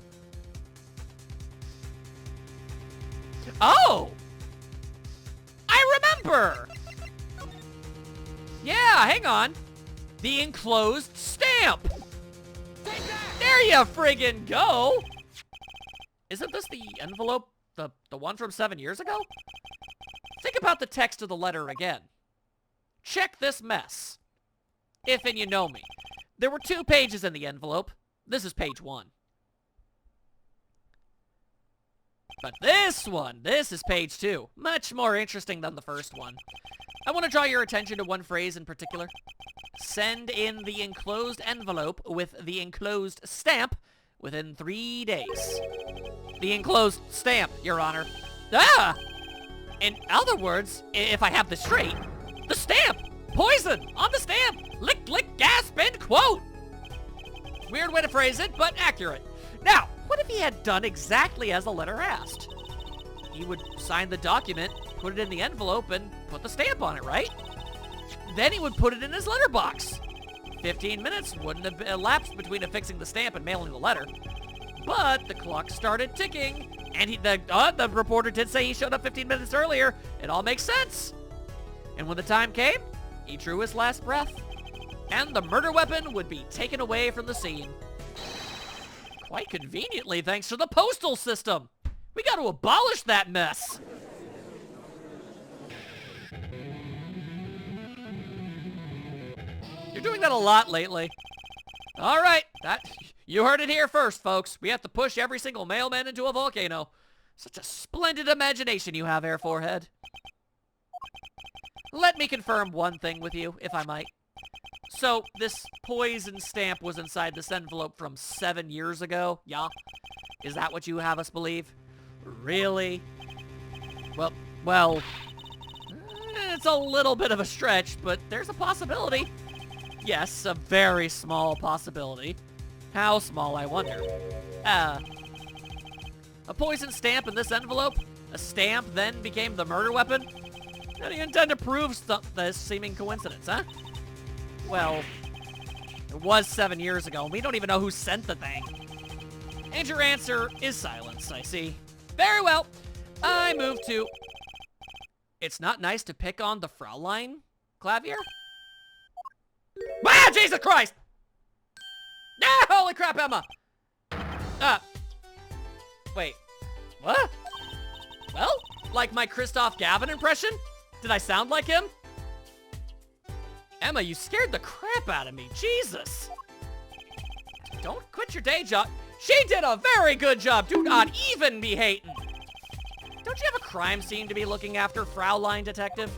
Oh! I remember! Yeah, hang on. The enclosed stamp! There you friggin' go! Isn't this the envelope, the one from 7 years ago? Think about the text of the letter again. Check this mess. If and you know me. There were 2 pages in the envelope. This is page 1. But this is page 2. Much more interesting than the first one. I want to draw your attention to one phrase in particular. Send in the enclosed envelope with the enclosed stamp within 3 days. The enclosed stamp, Your Honor. Ah! In other words, if I have this straight, the stamp! Poison! On the stamp! Lick, lick, gasp, end quote! Weird way to phrase it, but accurate. Now, what if he had done exactly as the letter asked? He would sign the document, put it in the envelope, and put the stamp on it, right? Then he would put it in his letterbox. 15 minutes wouldn't have elapsed between affixing the stamp and mailing the letter. But the clock started ticking, and the reporter did say he showed up 15 minutes earlier. It all makes sense. And when the time came, he drew his last breath, and the murder weapon would be taken away from the scene. Quite conveniently, thanks to the postal system. We got to abolish that mess. You're doing that a lot lately. All right, you heard it here first, folks. We have to push every single mailman into a volcano. Such a splendid imagination you have, Air Forehead. Let me confirm one thing with you, if I might. So, this poison stamp was inside this envelope from 7 years ago, yeah? Is that what you have us believe? Really? Well, it's a little bit of a stretch, but there's a possibility. Yes, a very small possibility. How small, I wonder? A poison stamp in this envelope? A stamp then became the murder weapon? How do you intend to prove this seeming coincidence, huh? Well, it was 7 years ago, and we don't even know who sent the thing. And your answer is silence, I see. Very well. I move to... It's not nice to pick on the Fraulein, Clavier? Ah, Jesus Christ! Ah, holy crap, Emma! Wait. What? Well, like my Christoph Gavin impression? Did I sound like him? Emma, you scared the crap out of me. Jesus. Don't quit your day job. She did a very good job. Do not even be hating. Don't you have a crime scene to be looking after, Fraulein Detective?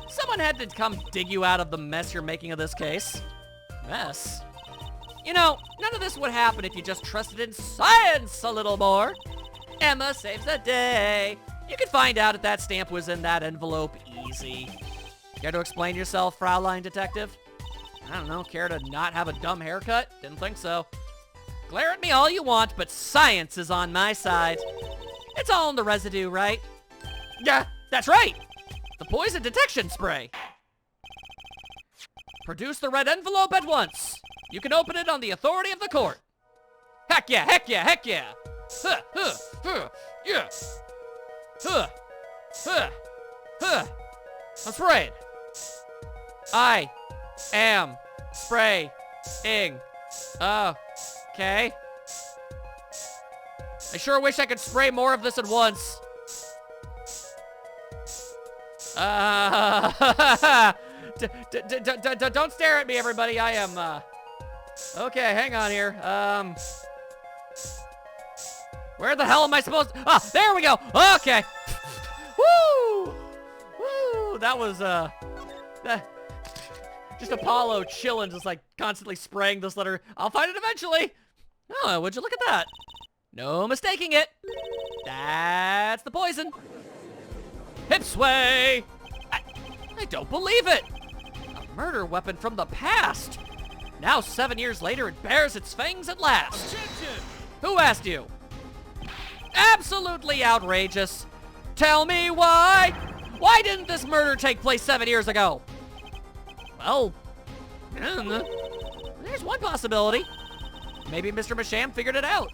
Someone had to come dig you out of the mess you're making of this case. Mess? You know, none of this would happen if you just trusted in science a little more. Emma saves the day. You could find out if that stamp was in that envelope easy. Care to explain yourself, Fraulein Detective? I don't know, care to not have a dumb haircut? Didn't think so. Glare at me all you want, but science is on my side. It's all in the residue, right? Yeah, that's right! The poison detection spray. Produce the red envelope at once. You can open it on the authority of the court. Heck yeah, heck yeah, heck yeah! Huh, huh, huh, yeah! Huh! Huh. Huh. I'm spraying. I am spraying. Okay. I sure wish I could spray more of this at once. Don't stare at me, everybody. I am, okay, hang on here. Where the hell am I supposed to? Ah, there we go. Okay. Woo! Woo! That was, just Apollo chilling, just like constantly spraying this letter. I'll find it eventually. Oh, would you look at that? No mistaking it. That's the poison. Hip sway. I don't believe it. A murder weapon from the past. Now 7 years later, it bears its fangs at last. Objection. Who asked you? Absolutely outrageous. Tell me why. Why didn't this murder take place 7 years ago? Well, there's one possibility. Maybe Mr. Masham figured it out.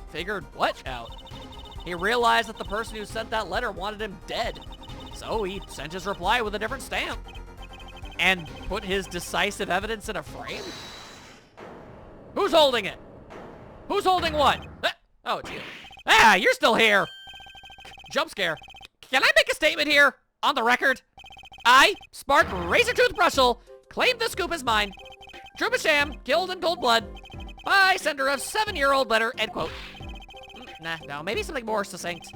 Figured what out? He realized that the person who sent that letter wanted him dead. So he sent his reply with a different stamp. And put his decisive evidence in a frame? Who's holding it? Who's holding what? Oh, it's you. Ah, you're still here. Jump scare. Can I make a statement here? On the record? I, Spark Razor Tooth Brushel, claim this scoop is mine. Drew Masham, killed in cold blood. By sender of 7-year-old letter, end quote. Nah, no, maybe something more succinct.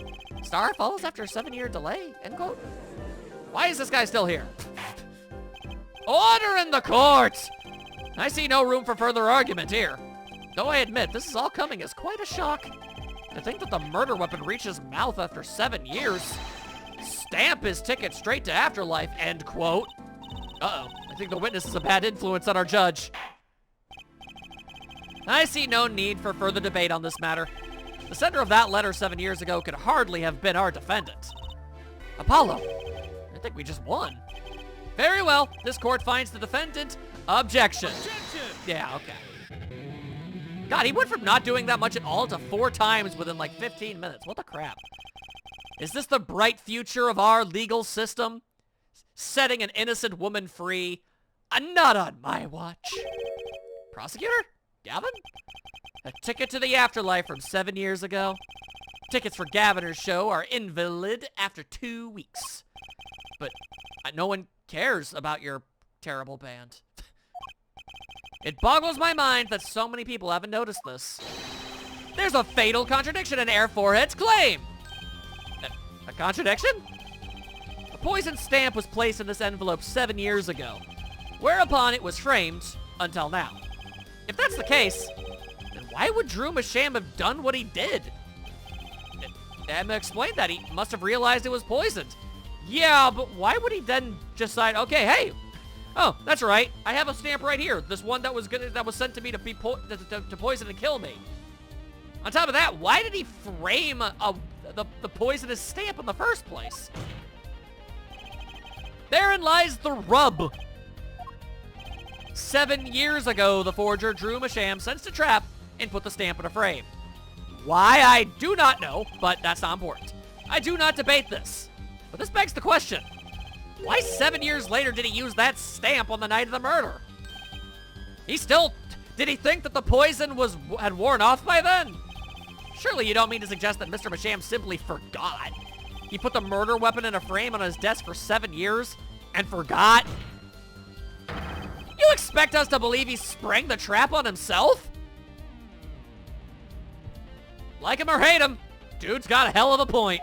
Star falls after a 7-year delay, end quote. Why is this guy still here? Order in the court! I see no room for further argument here. Though I admit, this is all coming as quite a shock. To think that the murder weapon reached his mouth after 7 years. Stamp his ticket straight to afterlife, end quote. Uh-oh, I think the witness is a bad influence on our judge. I see no need for further debate on this matter. The sender of that letter 7 years ago could hardly have been our defendant. Apollo, I think we just won. Very well, this court finds the defendant objection. Yeah, okay. God, he went from not doing that much at all to 4 times within like 15 minutes. What the crap? Is this the bright future of our legal system? Setting an innocent woman free? Not on my watch. Prosecutor? Gavin? A ticket to the afterlife from 7 years ago. Tickets for Gaviner's show are invalid after 2 weeks. But no one cares about your terrible band. It boggles my mind that so many people haven't noticed this. There's a fatal contradiction in Air Forehead's claim. A contradiction? A poison stamp was placed in this envelope 7 years ago, whereupon it was framed until now. If that's the case, then why would Drew Masham have done what he did? Emma explained that he must have realized it was poisoned. Yeah, but why would he then decide, okay, hey, oh, that's right, I have a stamp right here. This one that was sent to me to be to poison and kill me. On top of that, why did he frame the poisonous stamp in the first place? Therein lies the rub. 7 years ago, the forger Drew Masham sensed a trap and put the stamp in a frame. Why, I do not know, but that's not important. I do not debate this. But this begs the question. Why 7 years later did he use that stamp on the night of the murder? Did he think that the poison had worn off by then? Surely you don't mean to suggest that Mr. Masham simply forgot. He put the murder weapon in a frame on his desk for 7 years and forgot? You expect us to believe he sprang the trap on himself? Like him or hate him, dude's got a hell of a point.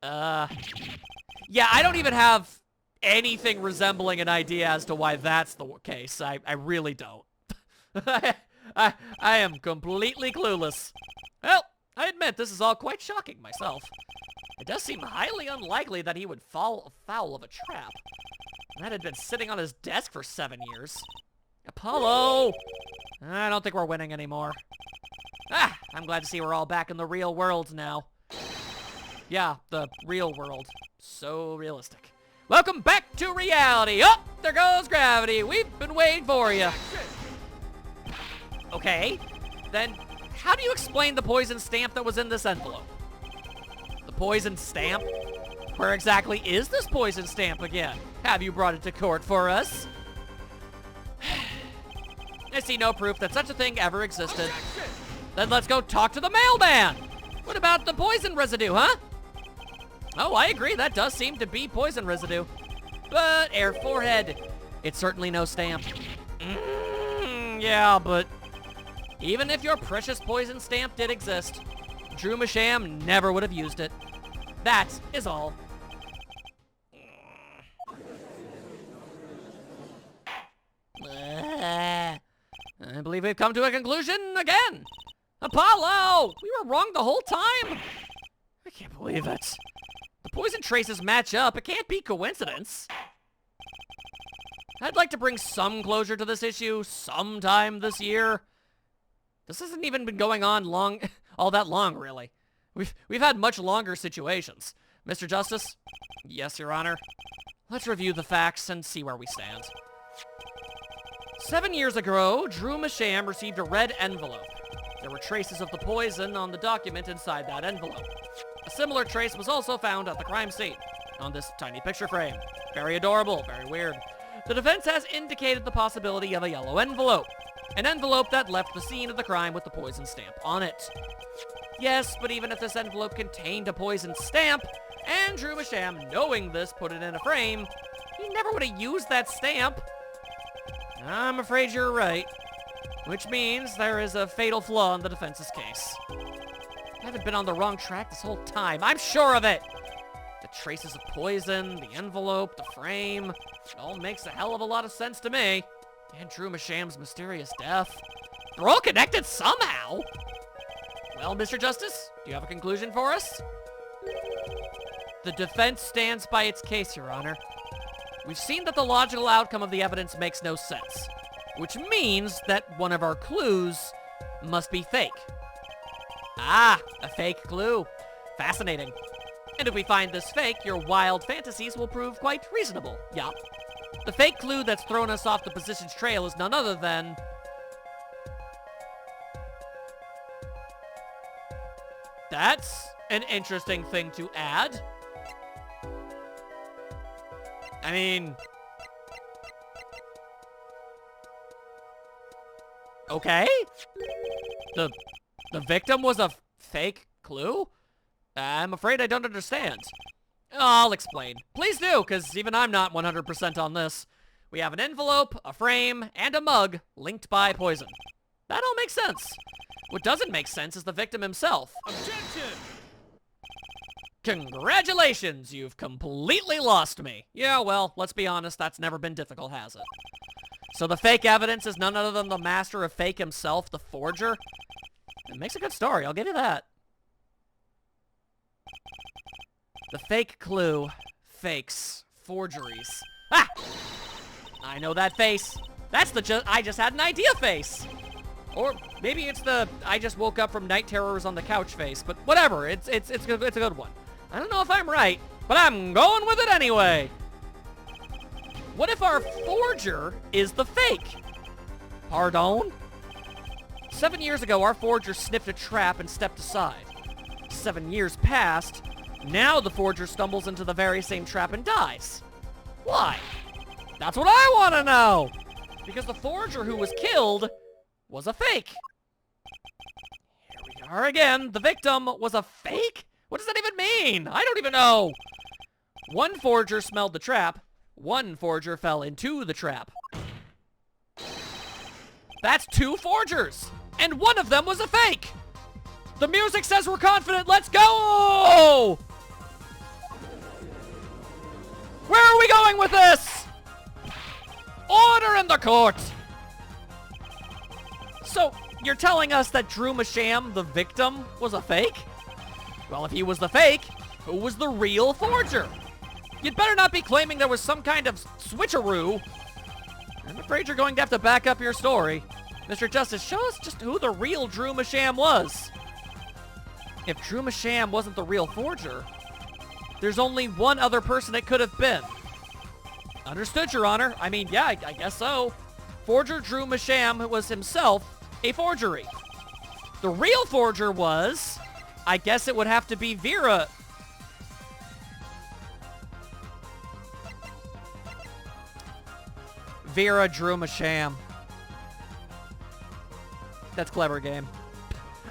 Yeah, I don't even have anything resembling an idea as to why that's the case. I really don't. I am completely clueless. Well, I admit this is all quite shocking myself. It does seem highly unlikely that he would fall foul of a trap. That had been sitting on his desk for 7 years. Apollo! I don't think we're winning anymore. I'm glad to see we're all back in the real world now. Yeah, the real world. So realistic. Welcome back to reality. Oh, there goes gravity. We've been waiting for you. Okay, then how do you explain the poison stamp that was in this envelope? The poison stamp? Where exactly is this poison stamp again? Have you brought it to court for us? I see no proof that such a thing ever existed. Then let's go talk to the mailman. What about the poison residue, huh? Oh, I agree. That does seem to be poison residue. But Air Forehead, it's certainly no stamp. Yeah, but even if your precious poison stamp did exist, Drew Masham never would have used it. That is all. I believe we've come to a conclusion again. Apollo! We were wrong the whole time. I can't believe it. The poison traces match up. It can't be coincidence. I'd like to bring some closure to this issue sometime this year. This hasn't even been going on all that long, really. We've had much longer situations. Mr. Justice? Yes, Your Honor. Let's review the facts and see where we stand. 7 years ago, Drew Masham received a red envelope. There were traces of the poison on the document inside that envelope. A similar trace was also found at the crime scene, on this tiny picture frame. Very adorable, very weird. The defense has indicated the possibility of a yellow envelope. An envelope that left the scene of the crime with the poison stamp on it. Yes, but even if this envelope contained a poison stamp, and Drew Masham, knowing this, put it in a frame, he never would have used that stamp. I'm afraid you're right. Which means there is a fatal flaw in the defense's case. I haven't been on the wrong track this whole time. I'm sure of it! The traces of poison, the envelope, the frame, it all makes a hell of a lot of sense to me. And Drew Masham's mysterious death. They're all connected somehow! Well, Mr. Justice, do you have a conclusion for us? The defense stands by its case, Your Honor. We've seen that the logical outcome of the evidence makes no sense, which means that one of our clues must be fake. Ah, a fake clue. Fascinating. And if we find this fake, your wild fantasies will prove quite reasonable. Yup. The fake clue that's thrown us off the position's trail is none other than... That's an interesting thing to add. I mean... Okay? The victim was a fake clue? I'm afraid I don't understand. I'll explain. Please do, because even I'm not 100% on this. We have an envelope, a frame, and a mug linked by poison. That all makes sense. What doesn't make sense is the victim himself. Objection! Congratulations, you've completely lost me. Yeah, well, let's be honest, that's never been difficult, has it? So the fake evidence is none other than the master of fake himself, the forger? It makes a good story, I'll give you that. The fake clue, fakes, forgeries. Ah! I know that face. That's the I just had an idea face. Or maybe it's the I just woke up from night terrors on the couch face, but whatever, it's a good one. I don't know if I'm right, but I'm going with it anyway. What if our forger is the fake? Pardon? 7 years ago, our forger sniffed a trap and stepped aside. 7 years passed. Now the forger stumbles into the very same trap and dies. Why? That's what I want to know! Because the forger who was killed was a fake. Here we are again. The victim was a fake? What does that even mean? I don't even know. One forger smelled the trap. One forger fell into the trap. That's 2 forgers. And one of them was a fake. The music says we're confident. Let's go! Where are we going with this? Order in the court. So, you're telling us that Drew Masham, the victim, was a fake? Well, if he was the fake, who was the real forger? You'd better not be claiming there was some kind of switcheroo. I'm afraid you're going to have to back up your story. Mr. Justice, show us just who the real Drew Masham was. If Drew Masham wasn't the real forger, there's only one other person it could have been. Understood, Your Honor. I mean, yeah, I guess so. Forger Drew Masham was himself a forgery. The real forger was... I guess it would have to be Vera. Vera drew him a sham. That's clever game.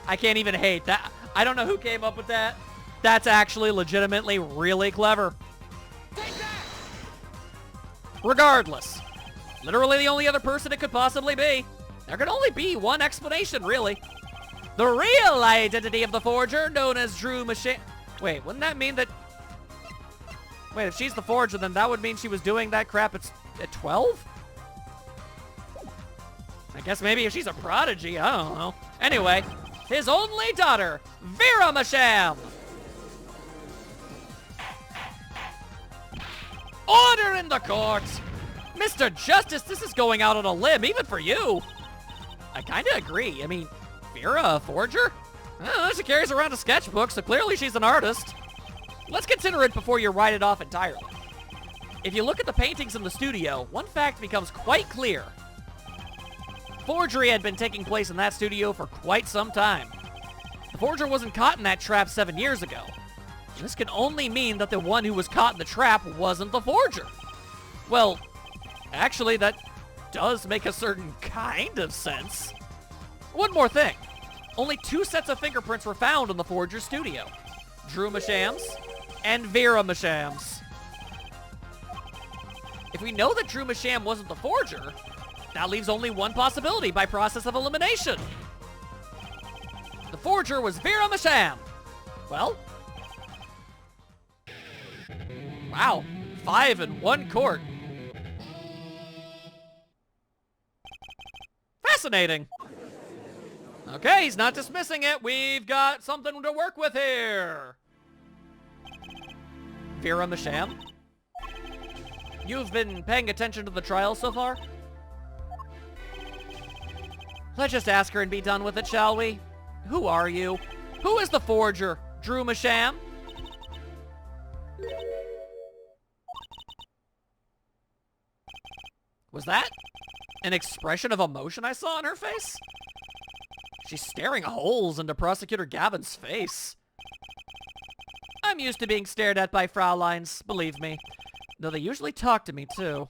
I can't even hate that. I don't know who came up with that. That's actually legitimately really clever. Regardless, literally the only other person it could possibly be. There could only be one explanation, really. The real identity of the forger, known as Drew Machine. Wait, wouldn't that mean that... Wait, if she's the forger, then that would mean she was doing that crap at 12? I guess maybe if she's a prodigy, I don't know. Anyway, his only daughter, Vera Masham. Order in the court! Mr. Justice, this is going out on a limb, even for you. I kind of agree. I mean, Vera, a forger? She carries around a sketchbook, so clearly she's an artist. Let's consider it before you write it off entirely. If you look at the paintings in the studio, one fact becomes quite clear. Forgery had been taking place in that studio for quite some time. The forger wasn't caught in that trap 7 years ago. This can only mean that the one who was caught in the trap wasn't the forger. Well, actually, that does make a certain kind of sense. One more thing. Only 2 sets of fingerprints were found in the forger's studio. Drew Masham's and Vera Masham's. If we know that Drew Masham wasn't the forger, that leaves only one possibility by process of elimination. The forger was Vera Masham. Well, wow, 5 in 1 court. Fascinating. Okay, he's not dismissing it. We've got something to work with here. Vera Masham, you've been paying attention to the trial so far? Let's just ask her and be done with it, shall we? Who are you? Who is the forger? Drew Masham? Was that an expression of emotion I saw on her face? She's staring holes into Prosecutor Gavin's face. I'm used to being stared at by Frauleins, believe me. Though they usually talk to me, too.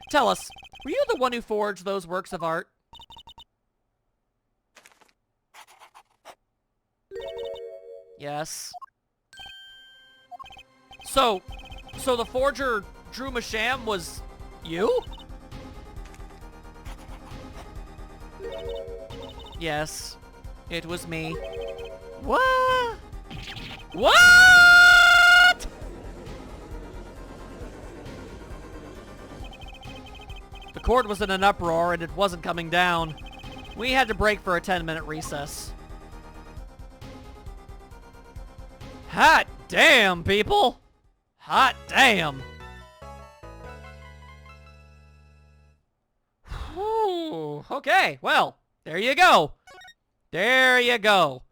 Tell us, were you the one who forged those works of art? Yes. So the forger Drew Masham was you? Yes, it was me. What? What? The court was in an uproar and it wasn't coming down. We had to break for a 10-minute recess. Hot damn, people! Hot damn! Whew. Okay, well, there you go. There you go.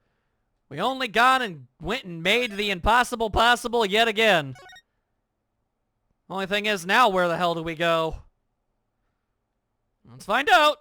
We only gone and went and made the impossible possible yet again. Only thing is, now where the hell do we go? Let's find out.